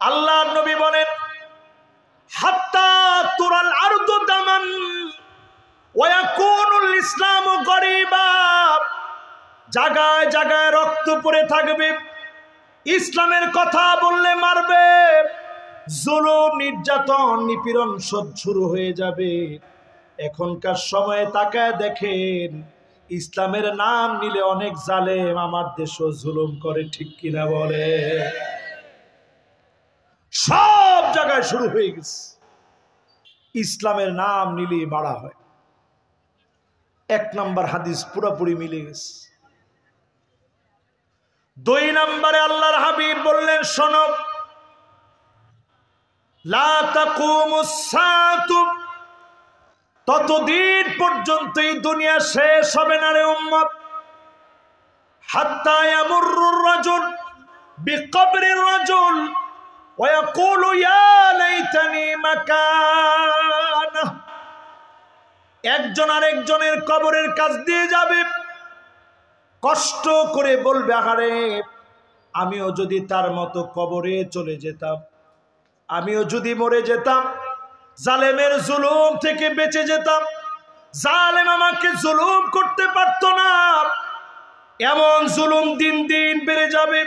আল্লাহর নবী বলেন হাত্তা তুরাল আরদু দামান ওয়া ইয়াকুনুল ইসলামু গরিবা, জায়গায় জায়গায় রক্ত পড়ে থাকবে, ইসলামের কথা বললে মারবে, জুলুম নির্যাতন নিপীড়ন সব শুরু হয়ে যাবে। এখনকার সময়ে তাকায় দেখেন ইসলামের নাম নিলে অনেক জালেম আমার দেশও জুলুম করে, ঠিক কিনা বলে? সব জায়গায় শুরু হয়ে গেছে, ইসলামের নাম নিলে মারা হয়। এক নাম্বার হাদিস পুরোপুরি মিলে গেছে। দুই নম্বরে আল্লাহর হাবিব বললেন শোনো, লা তাকুমুস সাআতু, ততদিন পর্যন্ত এই দুনিয়া শেষ হবে না রে উম্মত, হাত্তা ইয়ামুরুর রাজুল বিকবরির রাজুল ওয়া ইয়াকুলু ইয়া লাইতানি মাকানা, একজন আরেকজনের কবরের কাছ দিয়ে যাবে, কষ্ট করে বলবে আহারে আমিও যদি তার মতো কবরে চলে যেতাম, আমিও যদি মরে যেতাম, জালেমের জুলুম থেকে বেঁচে যেতাম, জালেম আমাকে জুলুম করতে পারতো না। এমন জুলুম দিন দিন বেড়ে যাবে।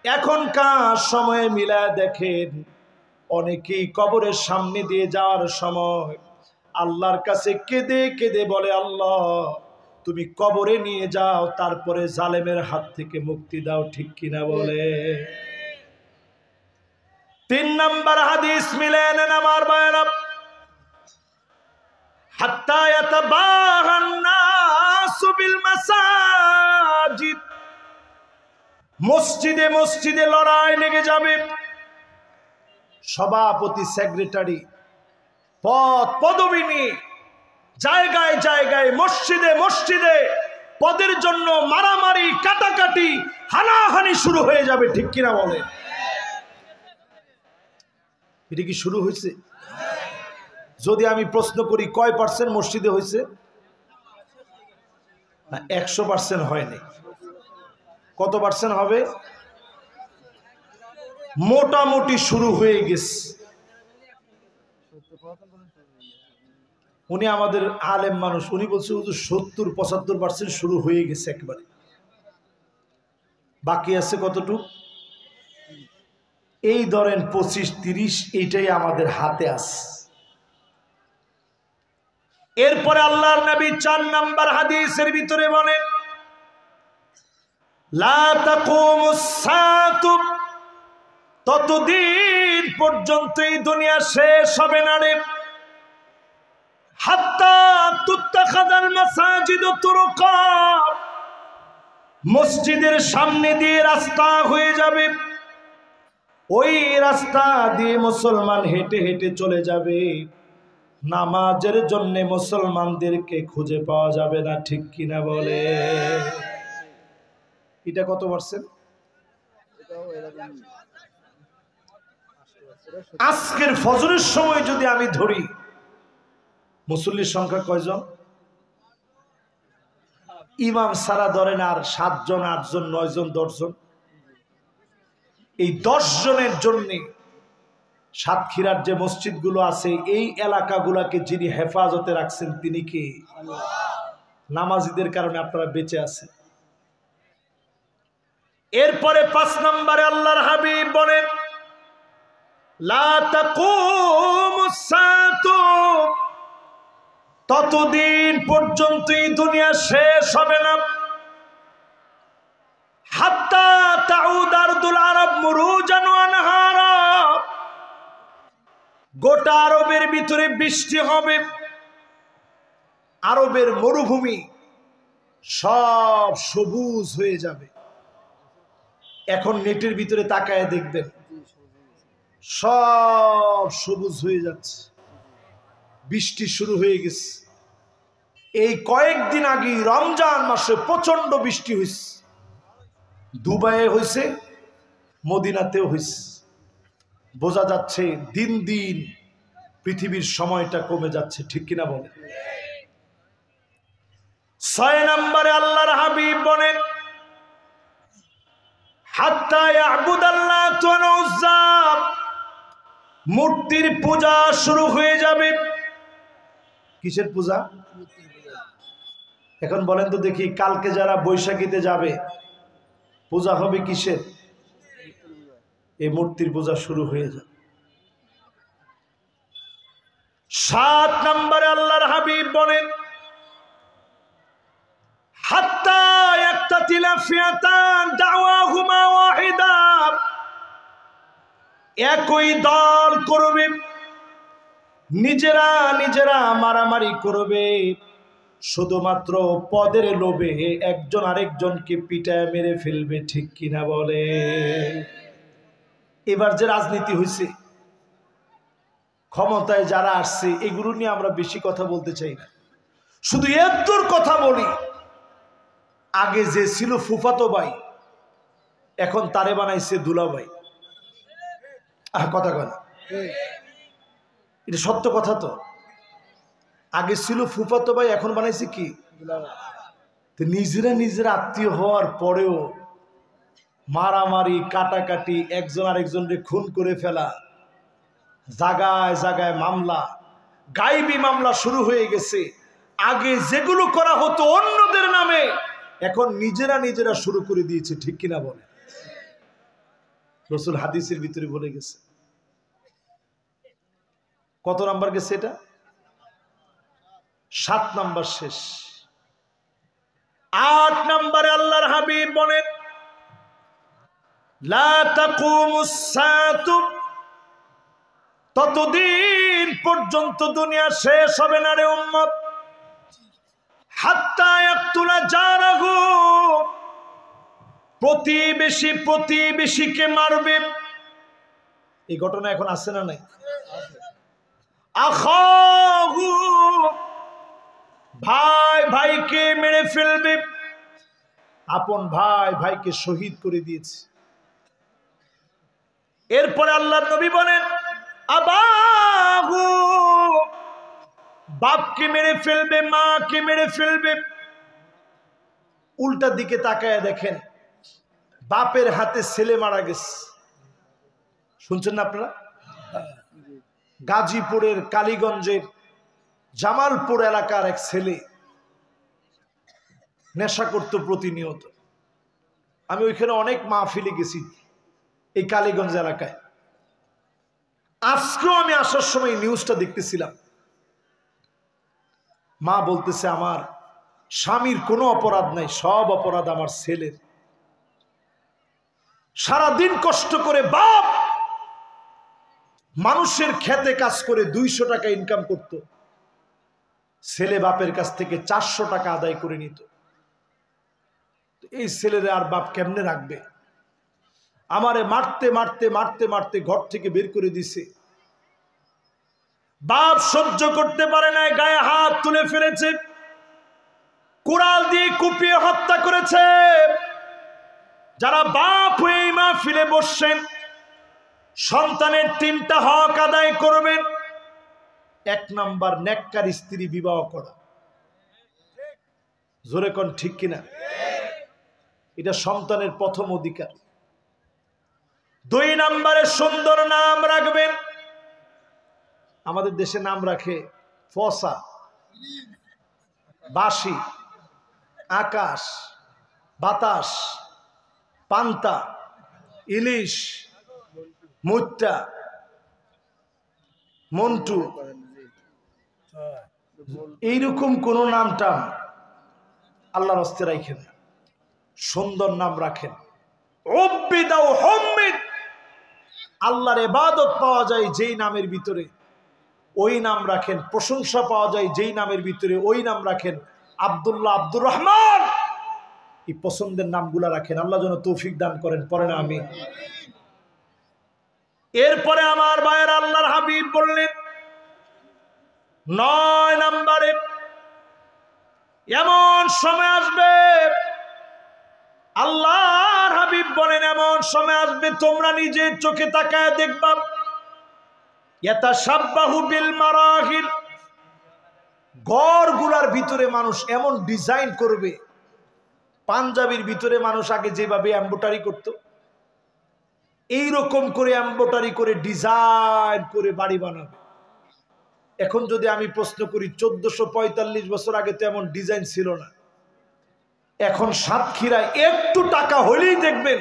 এখনকার সময়ে মিলায় দেখেন অনেকেই কবরের সামনে দিয়ে যাওয়ার সময় আল্লাহর কাছে কেঁদে কেঁদে বলে, আল্লাহ তুমি কবরে নিয়ে যাও, তারপরে জালেমের হাত থেকে মুক্তি দাও, ঠিক কিনা বলে? তিন নাম্বার হাদিস মিলে নেন আমার ভাইরা, হাত্তা ইয়াতাবাহান নাসু বিল মাসাজিদ, মসজিদে মসজিদে লড়াই লেগে যাবে। সভাপতি সেক্রেটারি পদ পদবি নিয়ে জায়গায় জায়গায় মসজিদে মসজিদে পদের জন্য মারামারি কাটাকাটি হানাহানি শুরু হয়ে যাবে, ঠিক কিনা বলে? এটা কি শুরু হয়েছে? যদি আমি প্রশ্ন করি কয় পার্সেন্ট মসজিদে হয়েছে? না, 100% হয়নি। কত পার্সেন্ট হবে? মোটামুটি শুরু হয়ে গেছে। উনি আমাদের আলেম মানুষ, উনি বলছে 70-75% শুরু হয়ে গেছে একবারে। বাকি আছে কতটুকু? এই ধরেন 25-30, এইটাই আমাদের হাতে আছে। এরপরে আল্লাহর নবী 4 নাম্বার হাদিসের ভিতরে বলেন, লা তাকুমুস সাআতু, ততদিন পর্যন্ত এই দুনিয়া শেষ হবে না রে, হাত্তা তুত্তাখাযাল মাসাজিদু তুরুকা, মসজিদের সামনে দিয়ে রাস্তা হয়ে যাবে, ওই রাস্তা দিয়ে মুসলমান হেঁটে হেঁটে চলে যাবে, নামাজের জন্য মুসলমানদেরকে খুঁজে পাওয়া যাবে না, ঠিক কিনা বলে? এটা কত পার্সেন্ট? আজকের ফজরের সময় যদি আমি ধরি, মুসল্লির সংখ্যা কয়জন? ইমাম সারা ধরেন আর 7 জন 8 জন 9 জন 10 জন, এই 10 জনের জন্য সাতক্ষীরার যে মসজিদগুলো আছে এই এলাকাগুলোকে যিনি হেফাজতে রাখছেন তিনি কে? নামাজিদের কারণে আপনারা বেঁচে আছেন। এরপরে 5 নম্বরে আল্লাহর হাবিব বলেন, লা তাকুমুস সাআতু, ততদিন পর্যন্ত এই দুনিয়া শেষ হবে না, হাত্তা তাউদ আরদুল আরব মুরুজান ওয়া নাহারা, গোটা আরবের ভিতরে বৃষ্টি হবে, আরবের মরুভূমি সব সবুজ হয়ে যাবে। এখন নেটের ভিতরে তাকায় দেখবেন সব সবুজ হয়ে যাচ্ছে, বৃষ্টি শুরু হয়ে গেছে। এই কয়েকদিন আগে রমজান মাসে প্রচন্ড বৃষ্টি হয়েছে, দুবাইয়ে হয়েছে, মদিনাতেও হয়েছে। বোঝা যাচ্ছে দিন দিন পৃথিবীর সময়টা কমে যাচ্ছে, ঠিক কিনা বলে? 6 নম্বরে আল্লাহর হাবিব বলেন, হাত্তা ইয়াবুদাল্লাহ ওয়াল উজ্জা, মূর্তির পূজা শুরু হয়ে যাবে। কিসের পূজা? এখন বলেন তো দেখি, কালকে যারা বৈশাখীতে যাবে পূজা হবে কিসের? এই মূর্তির পূজা শুরু হয়ে যাবে। 7 নম্বরে আল্লাহর হাবিব বলেন, হাত্তা ইয়াক্তাতিলা ফিয়াতান দাওয়াহুমা ওয়াহিদা, একই দল করবে, নিজেরা নিজেরা মারামারি করবে, শুধুমাত্র পদের লোভে একজন আরেকজনকে পিটায় মেরে ফেলবে। ঠিক কিনা বলে? এবার যে রাজনীতি হয়েছে, ক্ষমতায় যারা আসছে, এগুলো নিয়ে আমরা বেশি কথা বলতে চাই না, শুধু এতদূর কথা বলি, আগে যে ছিল ফুফাতো ভাই এখন তারে বানাইছে দুলাভাই। কথা কয় না, এটা সত্য কথা। তো আগে ছিল ফুফাতো ভাই, এখন বানাইছে কি? তো নিজেরা নিজেরা আত্মীয় হওয়ার পরেও মারামারি, কাটাকাটি, একজন আরেকজনকে খুন করে ফেলা, জায়গায় জায়গায় মামলা, গায়েবী মামলা শুরু হয়ে গেছে। আগে যেগুলো করা হতো অন্যদের নামে, এখন নিজেরা নিজেরা শুরু করে দিয়েছে। ঠিক কিনা বলে? রাসূল হাদিসের ভিতরে বলে গেছে। কত নাম্বার গেছে এটা? 7 নাম্বার শেষ। 8 নম্বরে আল্লাহর হাবিব বলেন, লা তাকুমুস সাআতু, ততদিন পর্যন্ত দুনিয়া শেষ হবে না রে উম্মত, হাত্তা ইয়াকতুলা জারাহু, প্রতিবেশী প্রতিবেশীকে মারবে। এই ঘটনা এখন আছে না নাই? আখাহু, ভাই ভাইকে মেরে ফেলবে। আপন ভাই ভাইকে শহীদ করে দিয়েছে। এরপরে আল্লাহর নবী বলেন, আবাহু, বাপকে মেরে ফেলবে, মাকে মেরে ফেলবে। উল্টা দিকে তাকায় দেখেন, বাপের হাতে ছেলে মারা গেছে। শুনছেন না আপনারা? গাজীপুরের কালীগঞ্জের জামালপুর এলাকার এক ছেলে নেশা করত প্রতিনিয়ত। আমি ওইখানে অনেক মাহফিলে গেছি এই কালীগঞ্জ এলাকায়। আজকেও আমি আসার সময় নিউজটা দেখতেছিলাম। মা বলতেছে, আমার স্বামীর কোনো অপরাধ নাই, সব অপরাধ আমার ছেলের। সারাদিন কষ্ট করে বাপ মানুষের খেতে কাজ করে 200 টাকা ইনকাম করত, ছেলে বাপের কাছ থেকে 400 টাকা আদায় করে নিত। এই ছেলেরা আর বাপ কেমনে রাখবে? আমারে মারতে মারতে মারতে মারতে ঘর থেকে বের করে দিছে। বাপ সহ্য করতে পারে না, গায়ে হাত তুলে ফেলেছে, কুড়াল দিয়ে কুপিয়ে হত্যা করেছে। যারা বাপ হয়ে মাহফিলে বসছেন, সন্তানের 3টা হক আদায় করবেন। 1 নাম্বার, নেককার স্ত্রী বিবাহ করা। জোরে কোন ঠিক কিনা? এটা সন্তানের প্রথম অধিকার। 2 নাম্বারে সুন্দর নাম রাখবেন। আমাদের দেশে নাম রাখে ফসা, বাসি, আকাশ, বাতাস, পান্তা, ইলিশ, মুত্তা, মন্টু, এইরকম কোন নামটা আল্লাহর হস্তে রাখেন। সুন্দর নাম রাখেন। আল্লাহর ইবাদত পাওয়া যায় যেই নামের ভিতরে, ওই নাম রাখেন। প্রশংসা পাওয়া যায় যেই নামের ভিতরে, ওই নাম রাখেন। আব্দুল্লাহ, আব্দুর রহমান, এই পছন্দের নামগুলা রাখেন। আল্লাহ যেন তৌফিক দান করেন। পড়েন আমিন। এরপরে আমার ভাইয়ের আল্লাহর হাবিব বললেন, 9 নম্বরে, এমন সময় আসবে, আল্লাহর হাবিব বলেন, এমন সময় আসবে তোমরা নিজের চোখে তাকায় দেখবা, ইয়াতাশাব্বাহু বিল মারাহিল, ঘরগুলার ভিতরে মানুষ এমন ডিজাইন করবে। পাঞ্জাবির ভিতরে মানুষ আগে যেভাবে এমব্রয়ডারি করত, এইরকম করে এমব্রয়ডারি করে ডিজাইন করে বাড়ি বানাবে। এখন যদি আমি প্রশ্ন করি 1445 বছর আগে তো এমন ডিজাইন ছিল না। এখন সাতক্ষীরায় একটু টাকা হলেই দেখবেন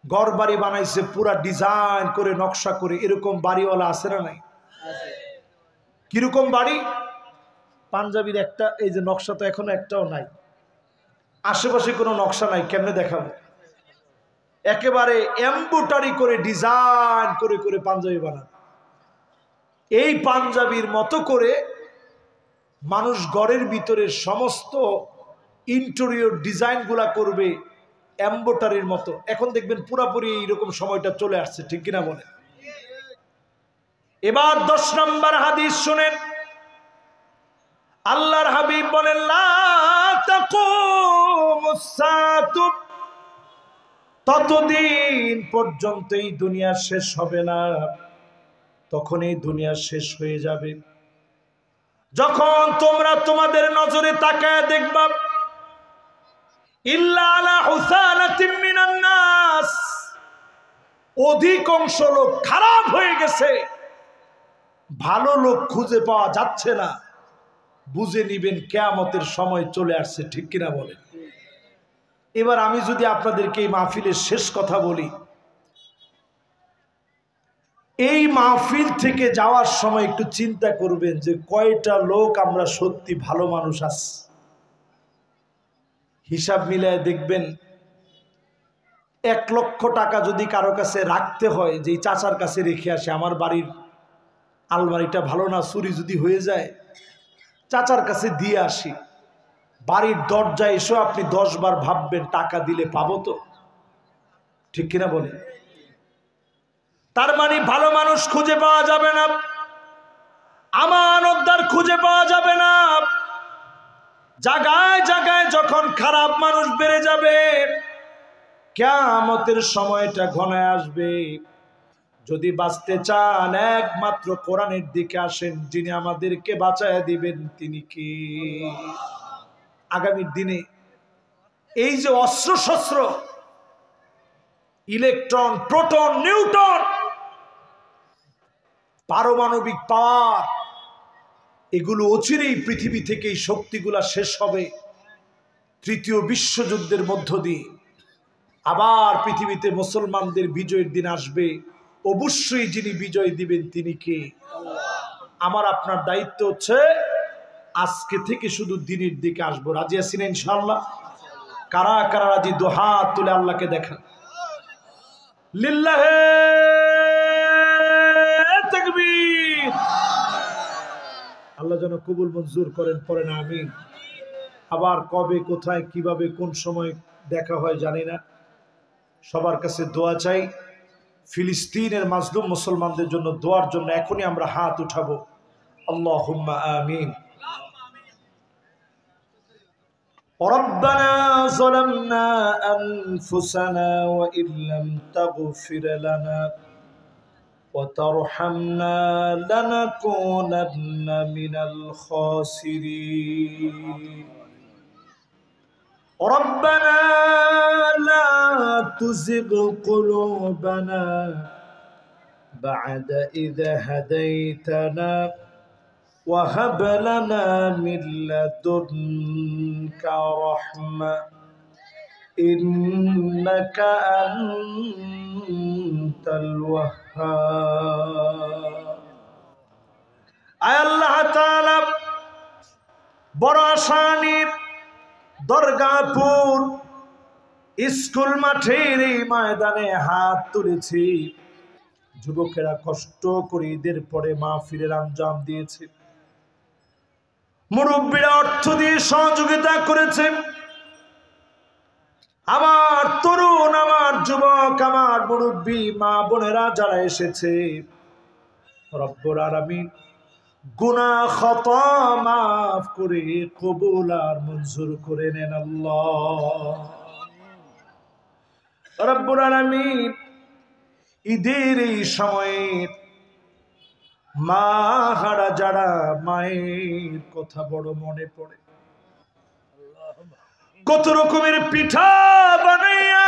ঘর বাড়ি বানাইছে পুরা ডিজাইন করে নকশা করে। এরকম বাড়িওয়ালা আছে না নাই? কিরকম বাড়ি? পাঞ্জাবির একটা এই যে নকশা তো এখনো একটাও নাই, আশেপাশে কোনো নকশা নাই, কেমনে দেখাবো? একেবারে এমব্রয়ডারি করে ডিজাইন করে করে পাঞ্জাবি বানাবে। এই পাঞ্জাবির মতো করে মানুষ ঘরের ভিতরে সমস্ত ইন্টেরিয়র ডিজাইন গুলা করবে এমব্রয়ডারির মতো। এখন দেখবেন পুরাপুরি এইরকম সময়টা চলে আসছে, ঠিক কিনা বলে? এবার 10 নম্বর হাদিস শুনেন। আল্লাহর হাবিব বলেন, লা তাকুমুস সাআতু, ততদিন পর্যন্ত এই দুনিয়া শেষ হবে না, তখন এই দুনিয়া শেষ হয়ে যাবে যখন তোমরা তোমাদের নজরে তাকায় দেখবা ইল্লা আলা হুসানাতিন মিনান নাস, অধিকাংশ লোক খারাপ হয়ে গেছে, ভালো লোক খুঁজে পাওয়া যাচ্ছে না। বুঝে নিবেন কিয়ামতের সময় চলে আসছে, ঠিক কিনা বলেন? এবার আমি যদি আপনাদেরকে এই মাহফিলের শেষ কথা বলি, এই মাহফিল থেকে যাওয়ার সময় একটু চিন্তা করবেন যে কয়টা লোক আমরা সত্যি ভালো মানুষ আছি। হিসাব মিলায় দেখবেন 1 লক্ষ টাকা যদি কারো কাছে রাখতে হয়, যে চাচার কাছে রেখে আসে, আমার বাড়ির আলমারিটা ভালো না, চুরি যদি হয়ে যায় চাচার কাছে দিয়ে আসি, বাড়ির দরজায় এসো আপনি 10 বার ভাববেন টাকা দিলে পাবো তো, ঠিক কিনা বলেন? তার মানে ভালো মানুষ খুঁজে পাওয়া যাবে না, আমানতদার খুঁজে পাওয়া যাবে না। জায়গায় জায়গায় যখন খারাপ মানুষ বেড়ে যাবে, কিয়ামতের সময়টা ঘনায় আসবে। যদি বাঁচতে চান একমাত্র কোরআনের দিকে আসেন, যিনি আমাদেরকে বাঁচায় দিবেন তিনি কি? আগামীর দিনে এই যে অস্ত্র শস্ত্র, ইলেকট্রন, প্রোটন, নিউটন, পারমাণবিক পাওয়ার, এগুলো অচিরেই পৃথিবী থেকে এই শক্তিগুলা শেষ হবে। তৃতীয় বিশ্বযুদ্ধের মধ্য দিয়ে আবার পৃথিবীতে মুসলমানদের বিজয়ের দিন আসবে। অবশ্যই যিনি বিজয় দিবেন তিনি কে? আমার আপনার দায়িত্ব হচ্ছে আজকে থেকে শুধু দিনের দিকে আসবো। রাজি আছেন ইনশাআল্লাহ? কারা কারা রাজি? দুহাত তুলে আল্লাহকে দেখান। লিল্লাহে তাকবীর। আল্লাহ যেন কবুল মঞ্জুর করেন, পড়েন আমিন। আবার কবে, কোথায়, কিভাবে, কোন সময় দেখা হয় জানি না। সবার কাছে দোয়া চাই। ফিলিস্তিনের মাজলুম মুসলমানদের জন্য দোয়ার জন্য এখনই আমরা হাত উঠাবো। আল্লাহুম্মা আমিন। ربنا ظلمنا أنفسنا وإن لم تغفر لنا وترحمنا لنكونن من الخاسرين ربنا لا تزغ قلوبنا بعد إذ هديتنا وهب لنا من لدنك رحمة إنك أنت الوهاب আয় আল্লাহ তাআলা বড়াসানি দরগাপুর স্কুল মাঠের এই ময়দানে হাত তুলেছি। যুবকেরা কষ্ট করে ঈদের পরে মাহফিলের আঞ্জাম দিয়েছে, মুরব্বীরা অর্থ দিয়ে সহযোগিতা করেছে। আমার তরুণ, আমার যুবক, আমার মুরব্বী মা বোনেরা যারা এসেছে, রব্বুল আলামিন গুনাহ খাতা মাফ করে কবুল আর মঞ্জুর করে নেন আল্লাহ। রব্বুল আলামিন ঈদের এই সময়ে মা হারা যারা, মায়ের কথা বড় মনে পড়ে। কত রকমের পিঠা বানাইয়া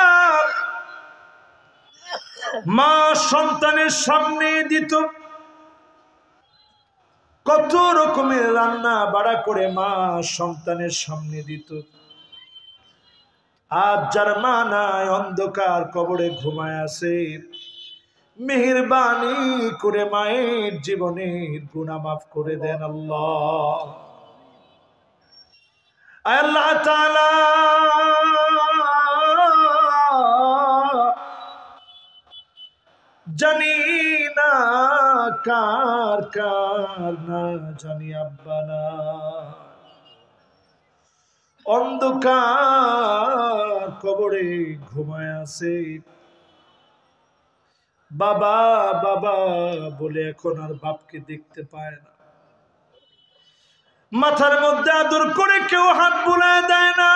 মা সন্তানের সামনে দিত, কত রকমের রান্না বাড়া করে মা সন্তানের সামনে দিত। আজ যার মা নাই, অন্ধকার কবরে ঘুমায় আছে, মেহেরবানি করে মায়ের জীবনের গুনাহ মাফ করে দেন আল্লাহ। আল্লাহ তাআলা জানি না কার কার না জানি আব্বা না, অন্ধকার কবরে ঘুমায় আছে, বাবা বাবা বলে এখন আর বাপকে দেখতে পায় না। মাথার মধ্যে আদর করে কেউ হাত বুলায় দেয় না।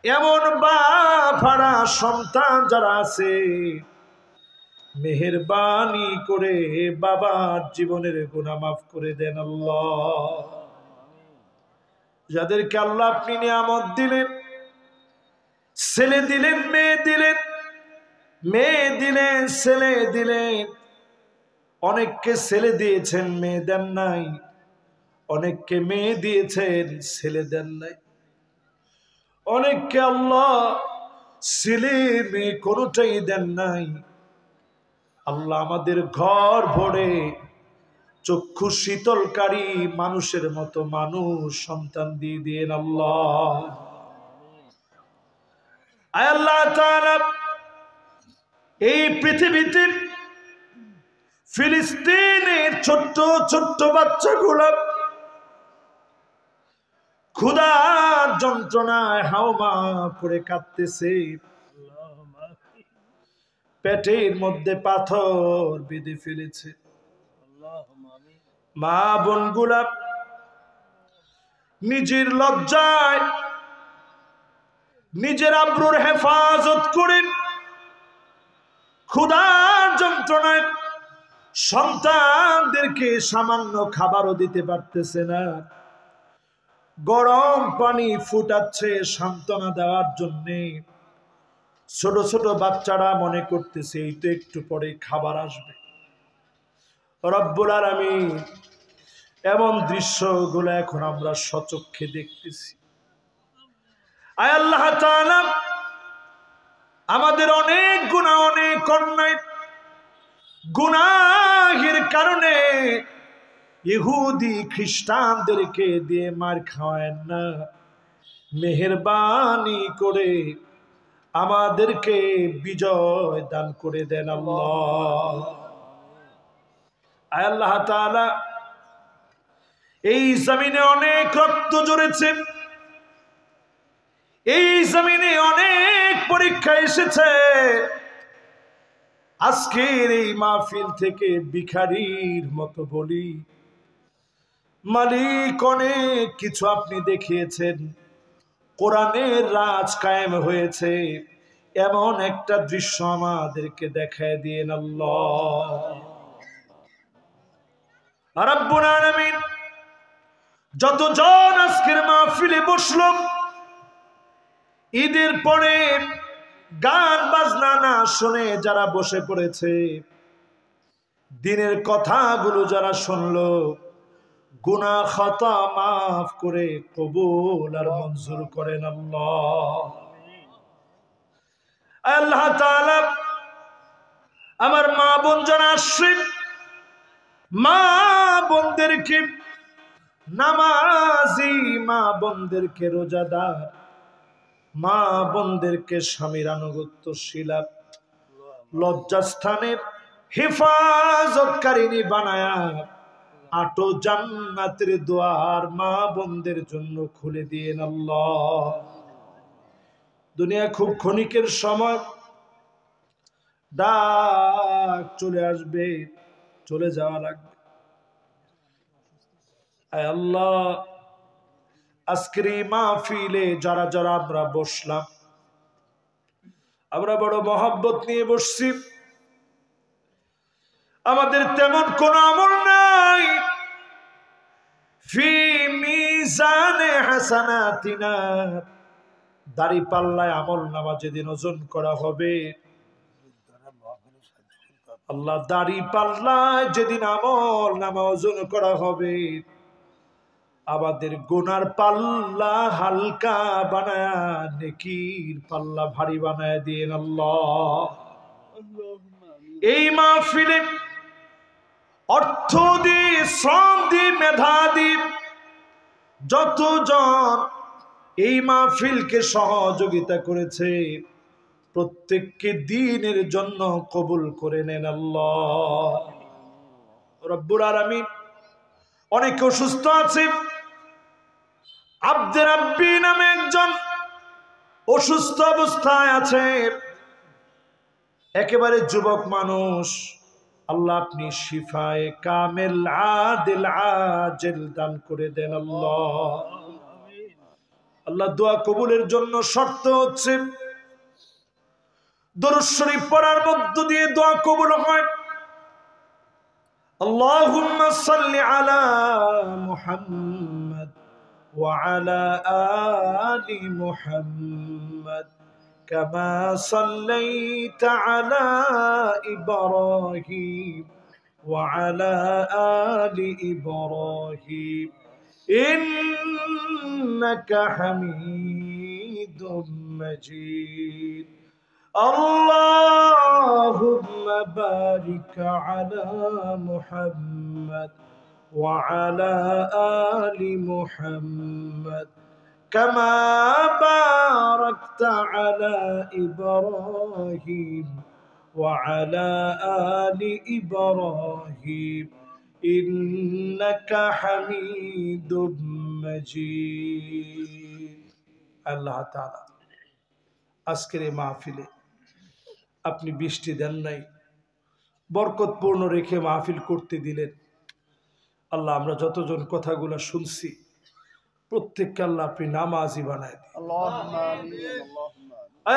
এমন বাপ হারা সন্তান যারা আছে, মেহেরবানি করে বাবার জীবনের গুনাহ মাফ করে দেন আল্লাহ। যাদেরকে আল্লাহ আপনি নিয়ামত দিলেন, ছেলে দিলেন, মেয়ে দিলেন, মেয়ে দিলেন, ছেলে দিলেন, অনেককে ছেলে দিয়েছেন মেয়ে দেন নাই, অনেককে মেয়ে দিয়েছেন ছেলে দেন নাই, অনেককে আল্লাহ ছেলে মেয়ে কোনোটাই দেন নাই। আল্লাহ আমাদের ঘর ভরে চক্ষু শীতলকারী মানুষের মতো মানুষ সন্তান দিয়ে দিয়েন আল্লাহ। আয় আল্লাহ তাআলা, এই পৃথিবীতে ফিলিস্তিনের ছোট্ট ছোট্ট বাচ্চাগুলো ক্ষুধার যন্ত্রণায় হাওমা করে কাঁদতেছে, পেটের মধ্যে পাথর বেঁধে ফেলেছে। মা বোনগুলা নিজের লজ্জায় নিজের আব্রুর হেফাজত করেন, ক্ষুধার যন্ত্রণায় সন্তানদেরকে সামান্য খাবারও দিতে পারতেছে না, গরম পানি ফুটাচ্ছে সান্ত্বনা দেওয়ার জন্যে। ছোট ছোট বাচ্চারা মনে করতেছে এই তো একটু পরে খাবার আসবে। রব্বুল আলামিন, এমন দৃশ্যগুলো এখন আমরা সচক্ষে দেখতেছি। আয় আল্লাহ তাআলা, আমাদের অনেক গুনাহ, অনেক অন্যায়, গুনাহের কারণে ইহুদি খ্রিস্টানদেরকে দিয়ে মার খাওয়ায়েন না, মেহেরবানি করে আমাদেরকে বিজয় দান করে দেন আল্লাহ। আয় আল্লাহ তাআলা, এই জমিনে অনেক রক্ত ঝরেছে, এই জমিনে অনেক পরীক্ষা এসেছে। আজকের এই মাহফিল থেকে ভিখারির মতো বলি, মালিক অনেক কিছু আপনি দেখিয়েছেন, কোরআনের রাজ কায়েম হয়েছে, এমন একটা দৃশ্য আমাদেরকে দেখায় দিয়েন আল্লাহ। রাব্বুল আলামিন, যতজন আজকের মাহফিলে বসলো, ঈদের পরে গান বাজনা না শুনে যারা বসে পড়েছে, দিনের কথাগুলো যারা শুনলো, গুনাহ খাতা মাফ করে কবুল আর মঞ্জুর করেন আল্লাহ। আল্লাহ তাআলা, আমার মা বোন যারা আসছে, মা বোনদেরকে, নামাজি মা বোনদেরকে, রোজাদার মা বোনদেরকে স্বামীর আনুগত্যশীলা, লজ্জাস্থানের হেফাজতকারিনী বানায়া আটো জান্নাতের দুয়ার মা বোনদের জন্য খুলে দিয়েন আল্লাহ। দুনিয়া খুব ক্ষণিকের সময়, ডাক চলে আসবে, চলে যাওয়া লাগবে। আয় আল্লাহ, আজকের এই মাহফিলে যারা যারা আমরা বসলাম, আমরা বড় মহব্বত নিয়ে বসছি, আমাদের তেমন কোন আমল নাই। ফি মিজানে হাসানাতিনা, দাড়ি পাল্লায় আমল নামা যেদিন ওজন করা হবে, আল্লাহ দাড়ি পাল্লায় যেদিন আমল নামা ওজন করা হবে, আমাদের গুনার পাল্লা হালকা বানায়া নেকির পাল্লা ভারী বানায়া দিয়েন আল্লাহ। এই মাহফিলে অর্থ দিয়ে, শ্রম দিয়ে, মেধা দিয়ে যতজন এই মাহফিলকে সহযোগিতা করেছে, প্রত্যেককে দ্বীনের জন্য কবুল করে নেন আল্লাহ রব্বুল আলামিন। অনেকে অসুস্থ আছে, আব্দে রাব্বি নামে একজন অসুস্থ অবস্থায় আছে, একেবারে যুবক মানুষ। আল্লাহ আপনি শিফায়ে কামেল আদিল আজেল দান করে দেন আল্লাহ। আল্লাহ দোয়া কবুলের জন্য শর্ত হচ্ছে দরুদ শরীফ পড়ার মধ্য দিয়ে দোয়া কবুল হয়। আল্লাহুম্মা সাল্লি আলা মুহাম্মদ ওয়া আলা আলি মুহাম্মদ কামা সাল্লাইতা আলা ইব্রাহিম ওয়া আলা আলি ইব্রাহিম ইন্নাকা হামিদুম মাজিদ। اللهم بارك على محمد وعلى آل محمد كما باركت على إبراهيم وعلى آل إبراهيم إنك حميد مجيد। الله تعالى আজকের এই মাহফিলে আপনি বৃষ্টি দেন নাই, বরকতপূর্ণ রেখে মাহফিল করতে দিলেন। আল্লাহ আমরা যতজন কথাগুলো শুনছি প্রত্যেককে আল্লাহ আপনি নামাজি বানায় দিন।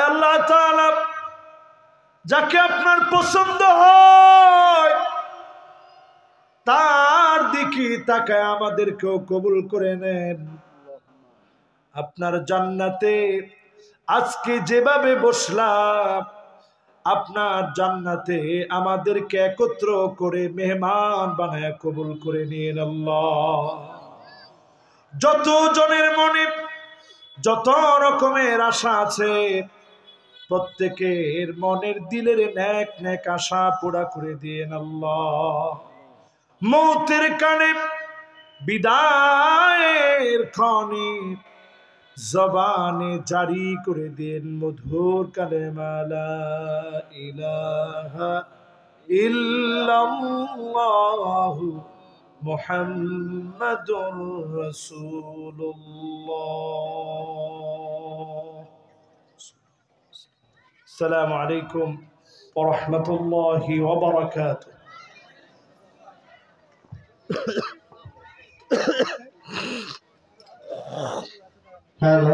আল্লাহ তাআলা যাকে আপনার পছন্দ হয় তার দিকে তাকায় আমাদেরকেও কবুল করে নেন। আপনার জান্নাতে আজকে যেভাবে বসলাম, আপনার জান্নাতে আমাদেরকে একত্র করে মেহমান বানায় কবুল করে নিন আল্লাহ। যত জনের মনে যত রকমের আশা আছে, প্রত্যেকের মনের দিলের নেক নেক আশা পুরা করে দিন আল্লাহ। মৌতের কানে, বিদায়ের ক্ষণে জবানে জারি করে দেন মধুর কালেমা লা ইলাহা ইল্লাল্লাহু মুহাম্মাদুর রাসূলুল্লাহ। আসসালামু আলাইকুম ওয়া রাহমাতুল্লাহি ওয়া বারাকাতুহু। হ্যালো।